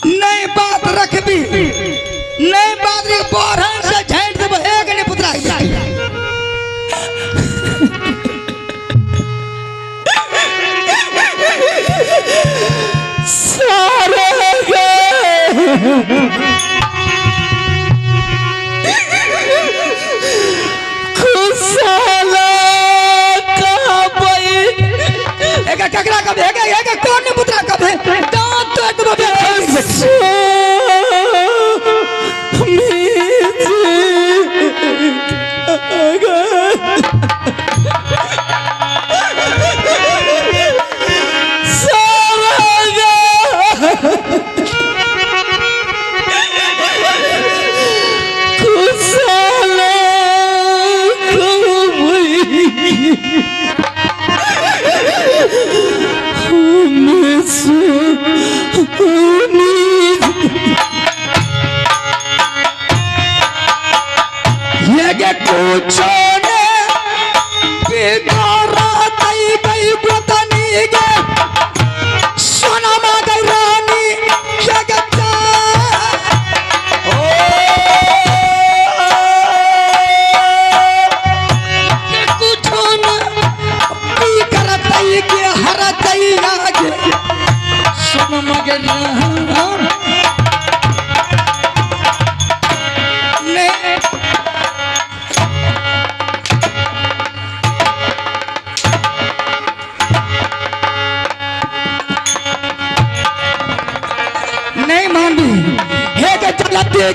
नई बात रख भी नई बात रे बोरहन से झेंट दे एक ने पुत्रा सारे ककरा कब है कौन ने पुत्रा कब है दांत तो तुम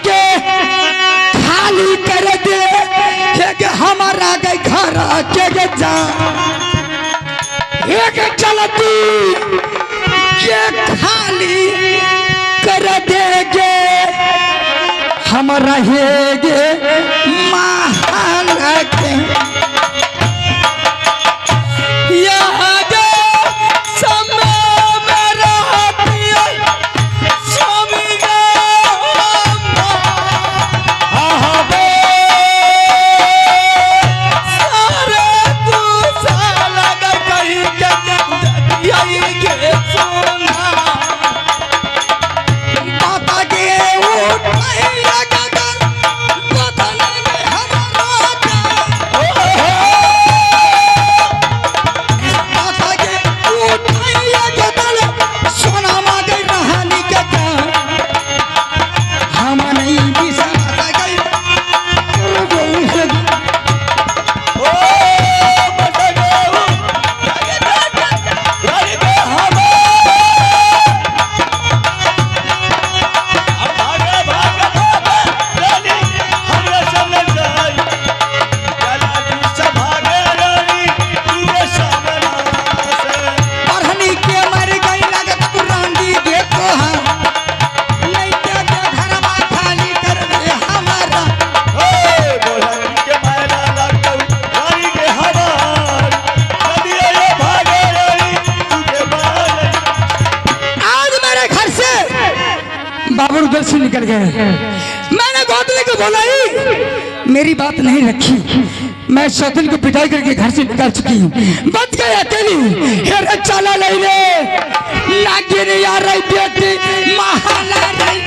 के खाली कर दे के हमारा गई घर के जा एक चलती के खाली कर देगे हमारा हेगे महान के बाबू उधर से निकल गए। मैंने गोदले को बोला ही मेरी बात नहीं रखी। मैं सौतन को पिटाई करके घर से निकाल चुकी हूँ। बच गए अकेली चला नहीं रे लागे रे यार बेटी महाला नहीं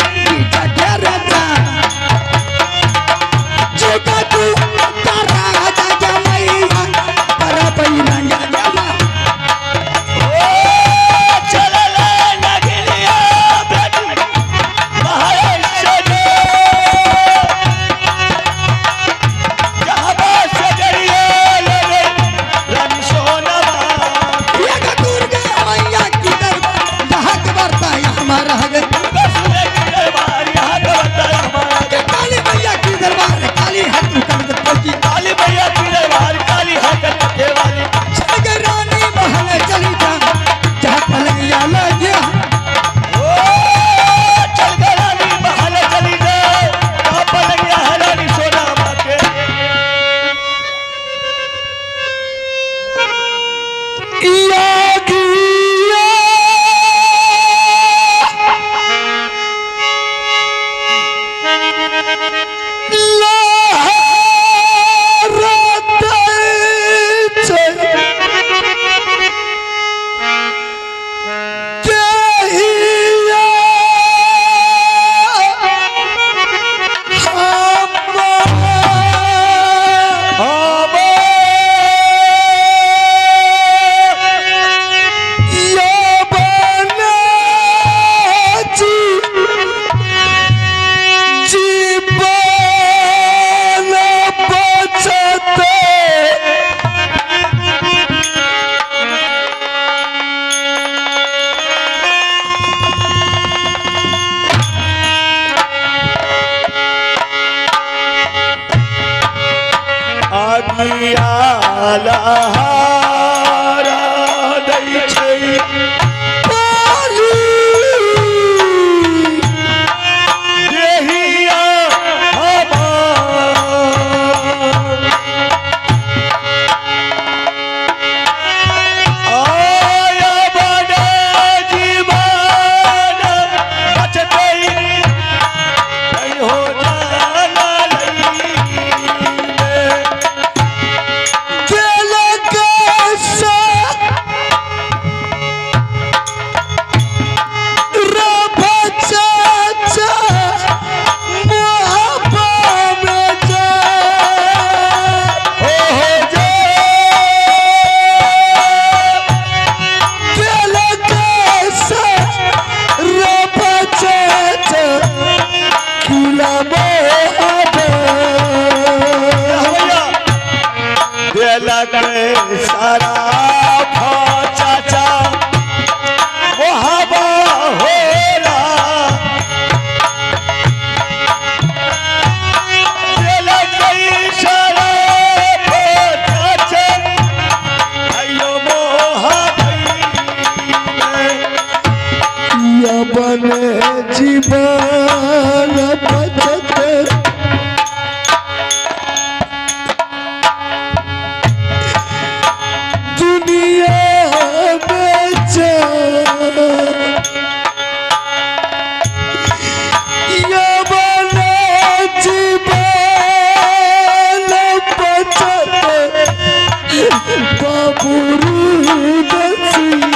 हमारा बने जीवन बचत दुनिया बेचा ये बने जीवन बचत बाबुरू दसी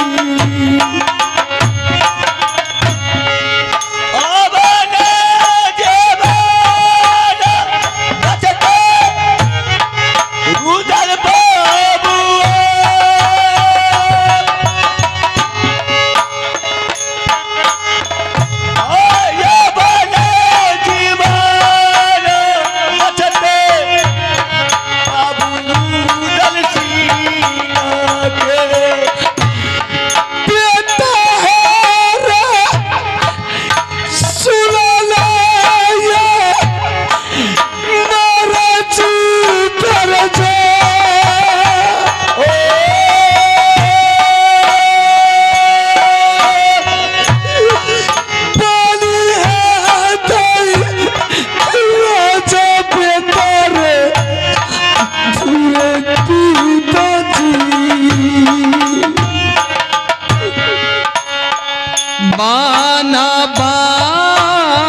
बाना बाना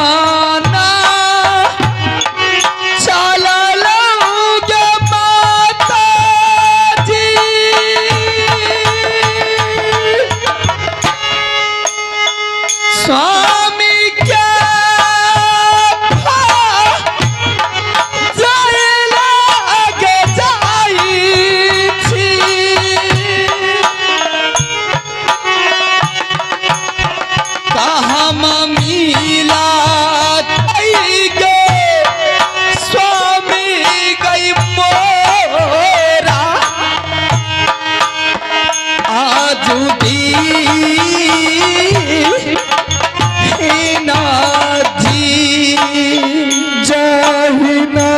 चला लूँगे माता जी स्वामी क्या जाए लागे जाई थी हम मिला गे स्वामी गई मोरा आज ना जी जहिना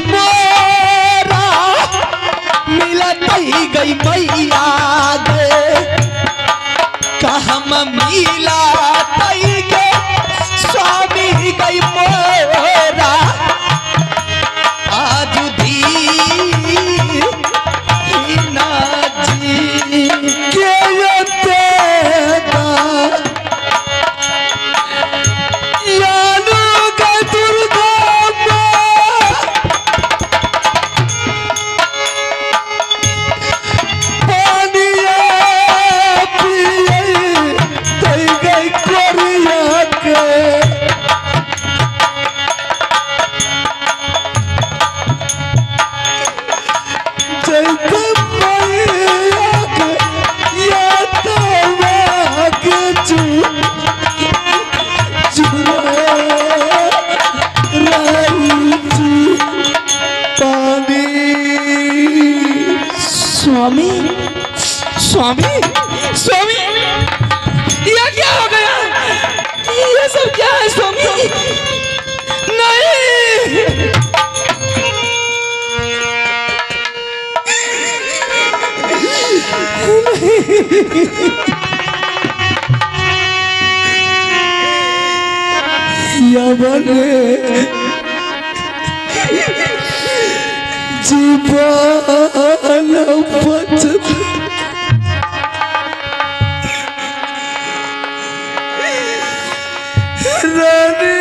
मोरा मिलत ही गई मैया गे कहम मिला तई गे स्वामी गई मोरा आज दी ना जी के स्वामी स्वामी स्वामी ये क्या हो गया ये सब क्या है स्वामी नहीं जीवन बचत रानी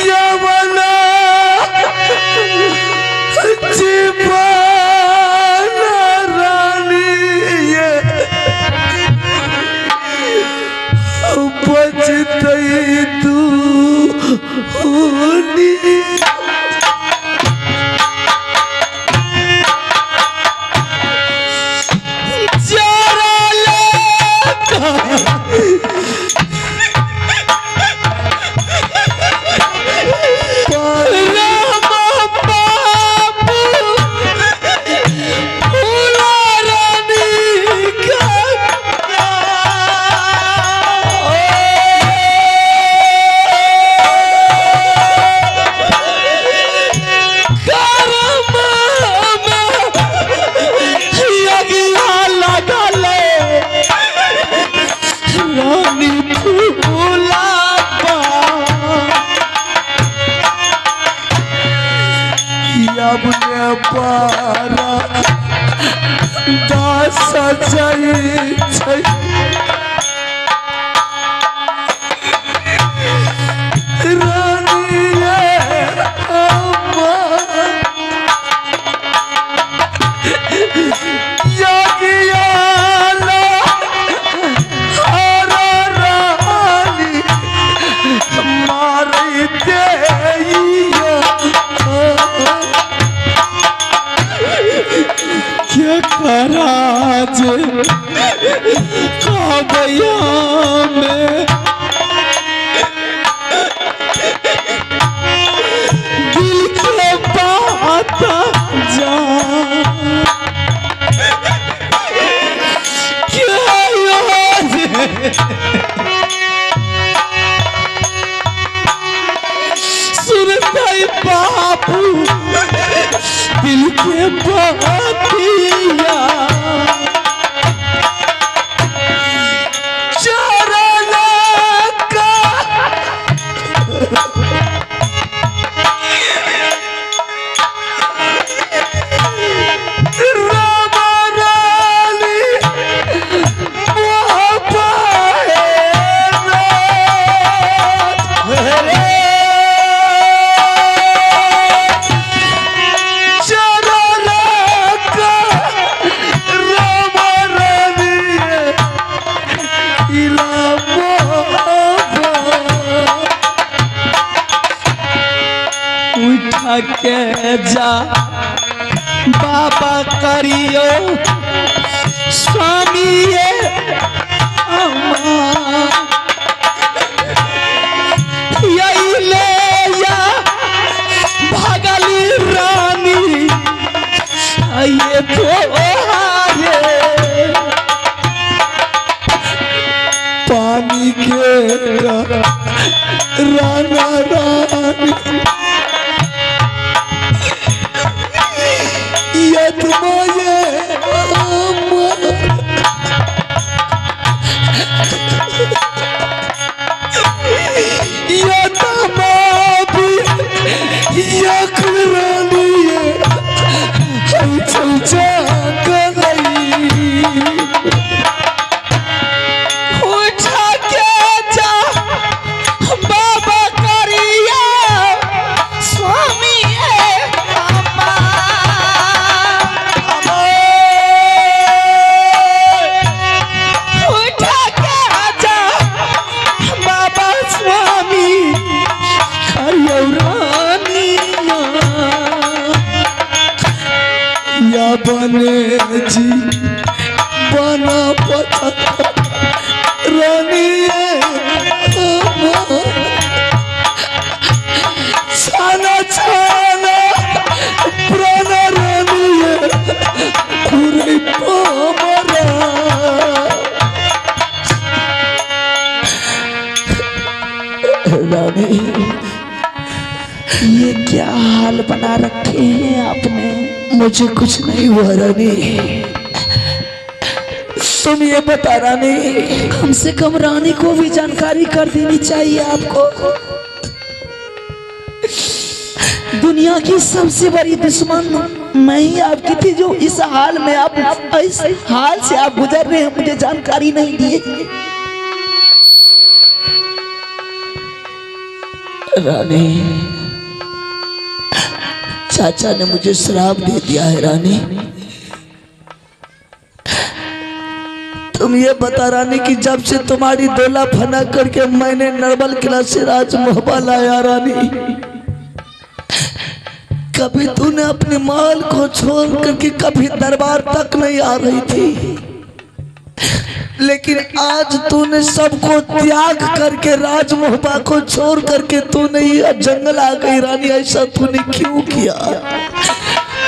यमना जीवन बचतई तू होनी जरा अपने पारा दास सजाई रानी राज काबैया में दिल के बात जा क्या याद सुनता बापू दिल के बातिया के जा बाबा करियो स्वामी यही ले या भगली रानी ये तो रानी छाना छाना प्राण रानी पूरे पामरा रानी ये क्या हाल बना रखे हैं आपने? मुझे कुछ नहीं हुआ रानी, तुम ये बता रानी। कम से कम रानी को भी जानकारी कर देनी चाहिए आपको। दुनिया की सबसे बड़ी दुश्मन मैं ही आपकी थी, जो इस हाल में आप इस हाल से आप गुजर रहे हैं, मुझे जानकारी नहीं दी। रानी चाचा ने मुझे श्राप दे दिया है रानी। तुम ये बता रानी कि जब से तुम्हारी दोला फना करके मैंने नरबल किला से राजमहल लाया रानी, कभी तूने अपने माल को छोड़ करके कभी दरबार तक नहीं आ रही थी, लेकिन आज तूने सबको त्याग करके राजमहल को छोड़ करके तूने ये जंगल आ गई रानी। ऐसा तूने क्यों किया?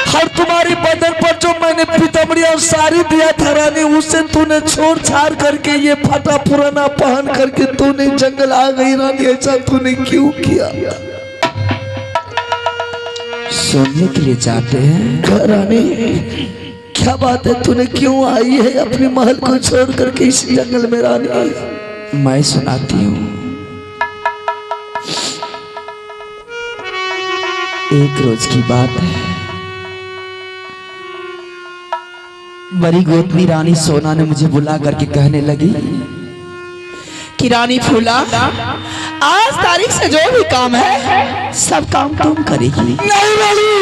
हर तुम्हारी बदन पर जो मैंने पीताम्बरी और साड़ी दिया था रानी, उसे तूने छोड़ छाड़ करके ये फटा पुराना पहन करके तूने जंगल आ गई रानी। ऐसा तूने क्यों किया? सुनने के लिए चाहते हैं रानी? क्या बात है, तूने क्यों आई है अपने महल को छोड़ करके इस जंगल में रानी? मैं सुनाती हूँ। एक रोज की बात है, बड़ी गोतनी रानी सोना ने मुझे बुला करके कहने लगी कि रानी फूला, आज तारीख से जो भी काम है सब काम तुम करेगी। नहीं रानी,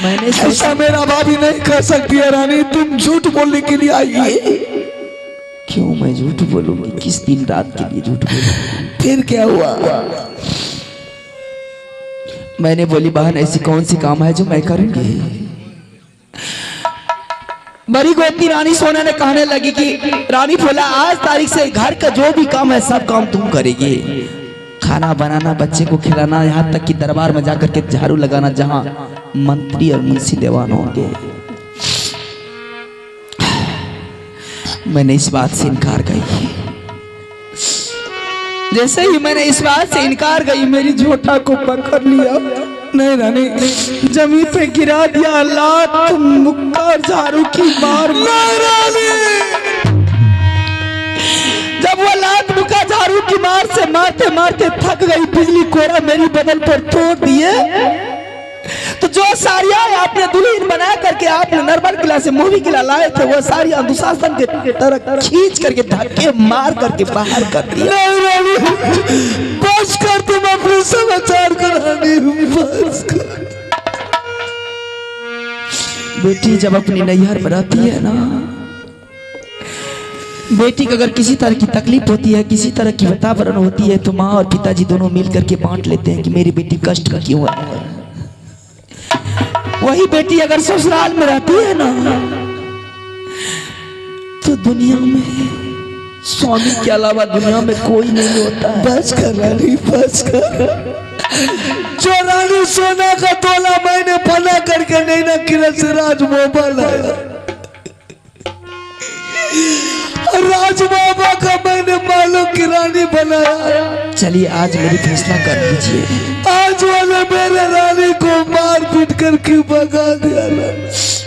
मैंने ऐसा मेरा भाभी नहीं कर सकती है रानी। तुम झूठ बोलने के लिए आई है। क्यों मैं झूठ बोलूंगी? किस दिन रात के लिए झूठ बोलूंगी? फिर क्या हुआ? मैंने बोली बहन ऐसी कौन सी काम है जो मैं करूंगी? बड़ी गोतनी रानी सोना ने कहने लगी कि रानी फूला, आज तारीख से घर का जो भी काम है सब काम तुम करेगी। खाना बनाना, बच्चे को खिलाना, यहाँ तक कि दरबार में जाकर के झाड़ू लगाना जहाँ मंत्री और मुंशी देवान होंगे। मैंने इस बात से इनकार गई। जैसे ही मैंने इस बात से इनकार गई, मेरी झोटा को पकड़ लिया, नहीं रानी, जमीन पे गिरा दिया, लात मुक्का और झाड़ू की मार। जब वो लात मुक्का झाड़ू की मार से मारते मारते थक गई, बिजली कोरा मेरी बदन पर तोड़ दिए, तो जो साड़ियां आपने दुल्हन बना करके आपने नरबल किला से मोहवी किला लाए थे, वो साड़ियां दुशासन के तरह खींच करके धक्के मार करके बाहर कर दिया। नहीं रानी, बस कर, तुम अपने समाचार को रानी, बस कर। बेटी जब अपनी नैहर में रहती है ना, बेटी को अगर किसी तरह की तकलीफ होती है, किसी तरह की वातावरण होती है, तो माँ और पिताजी दोनों मिल करके बांट लेते हैं कि मेरी बेटी कष्ट का क्यों है। वही बेटी अगर ससुराल में रहती है ना, तो दुनिया में स्वामी के अलावा दुनिया में कोई नहीं होता है। बस कर रानी, बस कर। जो रानी सोना का तोला मैंने फना करके नहीं ना किला से राजमहल लाया, राज बाबा का मैंने मालो की रानी बनाया। चलिए आज मेरी फैसला कर दीजिए। आज वाले मेरे रानी को मार पीट करके भगा दिया।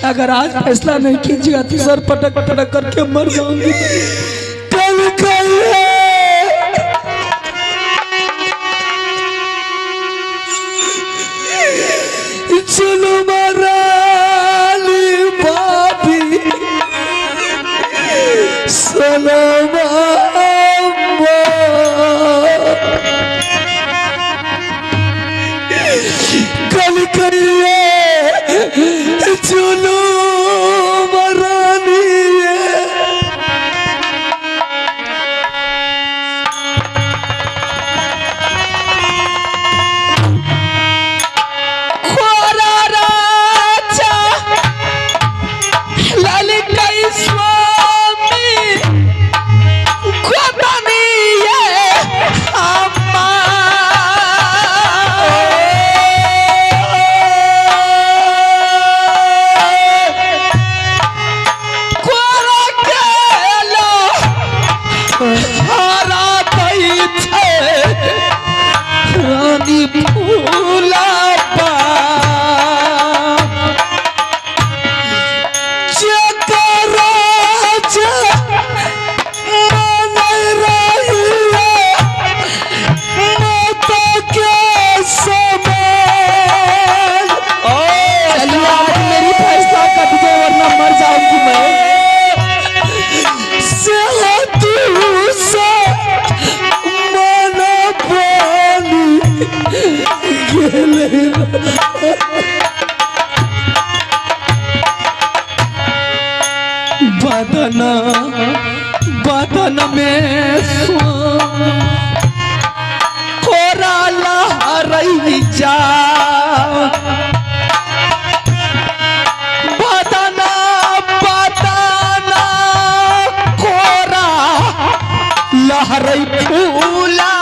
अगर आज फैसला नहीं कीजिएगा तो सर पटक पटक करके मर जाऊंगी। कल कहिए चलो महारानी भाभी सलाम कल करिए चलो महारानी स्वामी अपना बदन में कोरा लहरई जा बदना बदना कोरा लहरई फूला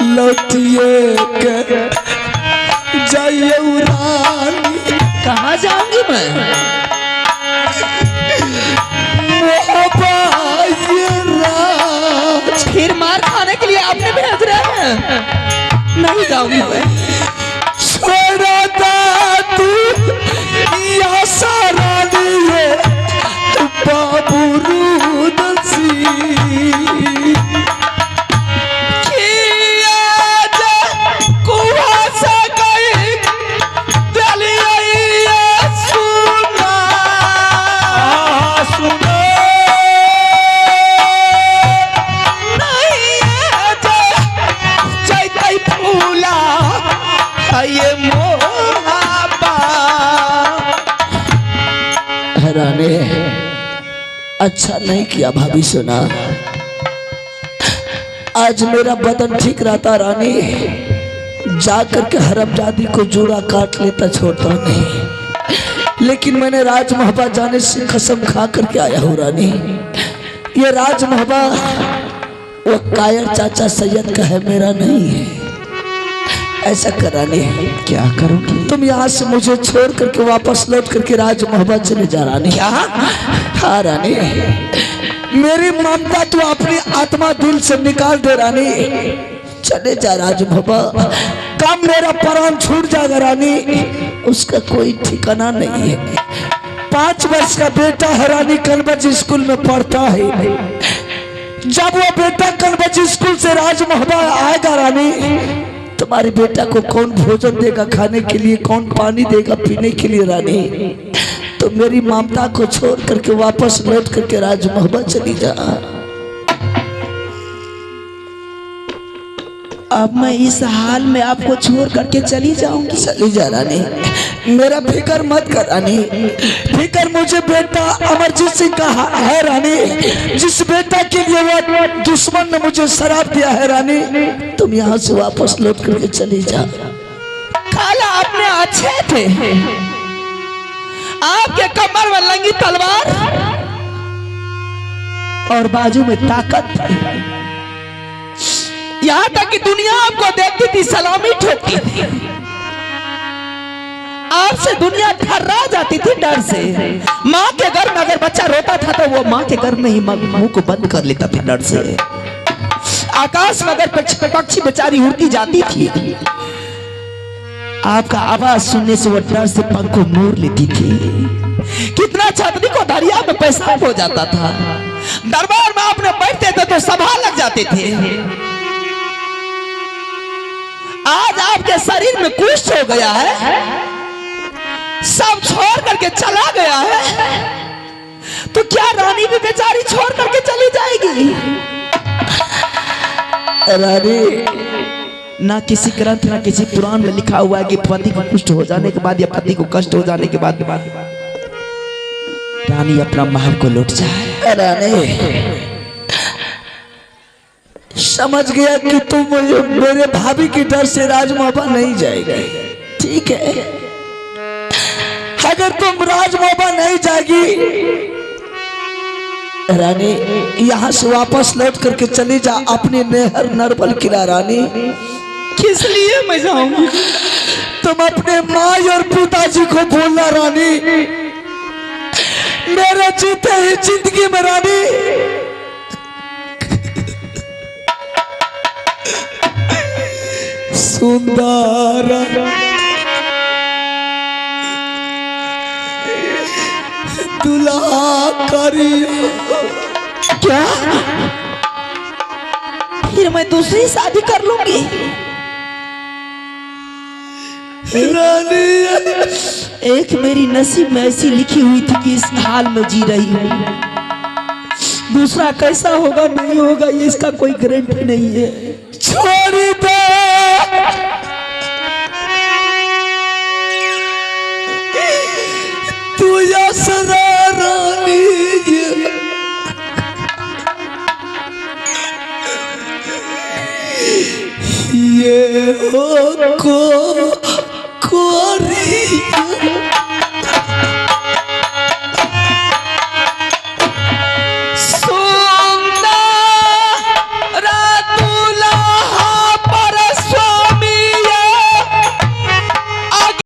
लौटिए के जाइए रानी। कहाँ जाऊंगी मैं? फिर मार खाने के लिए आपने भेज रहे हैं? नहीं जाऊंगी मैं। छोड़ा तू या सारा लिए बाबू रूदसी रानी। अच्छा नहीं किया भाभी सुना, आज मेरा बदन ठीक रहता रानी, जाकर के हरमजादी को जूड़ा काट लेता छोड़ता नहीं। लेकिन मैंने राज महबा जाने से कसम खा करके आया हूँ रानी। ये राज महबा वो कायर चाचा सैयद का है, मेरा नहीं है। ऐसा कराने क्या करोगे तुम? यहाँ से मुझे छोड़ करके वापस लौट करके राज मोहब्बत चले जा रानी। क्या? हाँ रानी, मेरी ममता तू अपनी आत्मा दिल से निकाल दे रानी। चले जा राज मोहब्बत, कम मेरा प्राण छूट जाएगा रानी, उसका कोई ठिकाना नहीं है। 5 वर्ष का बेटा है रानी, कनबज स्कूल में पढ़ता है। जब वो बेटा कनबज स्कूल से राज मोहब्बत आएगा रानी, तुम्हारे बेटा को कौन भोजन देगा खाने के लिए, कौन पानी देगा पीने के लिए रानी? तो मेरी ममता को छोड़ करके वापस लौट करके राज मोहब्बत चली जा। अब मैं इस हाल में आपको छोड़ करके चली जाऊंगी? चली जा रानी, मेरा फिक्र मत कर रानी। फिक्र मुझे बेटा अमरजीत सिंह का है रानी, जिस बेटा के लिए वो दुश्मन ने मुझे शराब दिया है रानी। तुम यहाँ से वापस लौट करके चली जा। काला आपने अच्छे थे, आपके कमर में लंगी तलवार और बाजू में ताकत थी। यहाँ तक कि दुनिया आपको देखती थी, सलामी ठोकती थी। आपसे दुनिया थर्रा जाती थी डर से। माँ के घर में अगर बच्चा रोता था तो वो माँ के घर में ही मुंह को बंद कर लेता था डर से। आकाश में अगर पक्षी बेचारी उड़ती जाती थी, आपका आवाज सुनने से वो डर से पंख को मोड़ लेती थी। कितना छतरी को दरिया में पेशाब हो जाता था। दरबार में आपने बैठते थे तो सभा लग जाते थे। आज आपके शरीर में कुष्ठ हो गया है, सब छोड़ करके चला गया है, तो क्या रानी भी बेचारी छोड़ करके चली जाएगी? रानी, ना किसी ग्रंथ ना किसी पुराण में लिखा हुआ है कि पति को कुष्ठ हो जाने के बाद या पति को कष्ट हो जाने के बाद रानी अपना महल को लौट जाए। रानी, समझ गया कि तुम मेरे भाभी की डर से राज मोहब्बा नहीं जाएगी। ठीक है, अगर तुम राज मोहब्बा नहीं जाएगी रानी, यहाँ से वापस लौट करके चली जा अपने नेहर नरबल किला रानी। किस लिए मैं जाऊंगी? तुम अपने माँ और पिताजी को बोलना रानी, मेरे जीते ही जिंदगी में रानी सुंदर दुल्हा करी। क्या? फिर मैं दूसरी शादी कर लूंगी? रानी, एक मेरी नसीब में ऐसी लिखी हुई थी कि इस हाल में जी रही हूँ, दूसरा कैसा होगा नहीं होगा ये इसका कोई गारंटी नहीं है। छोड़ दे, गए हो को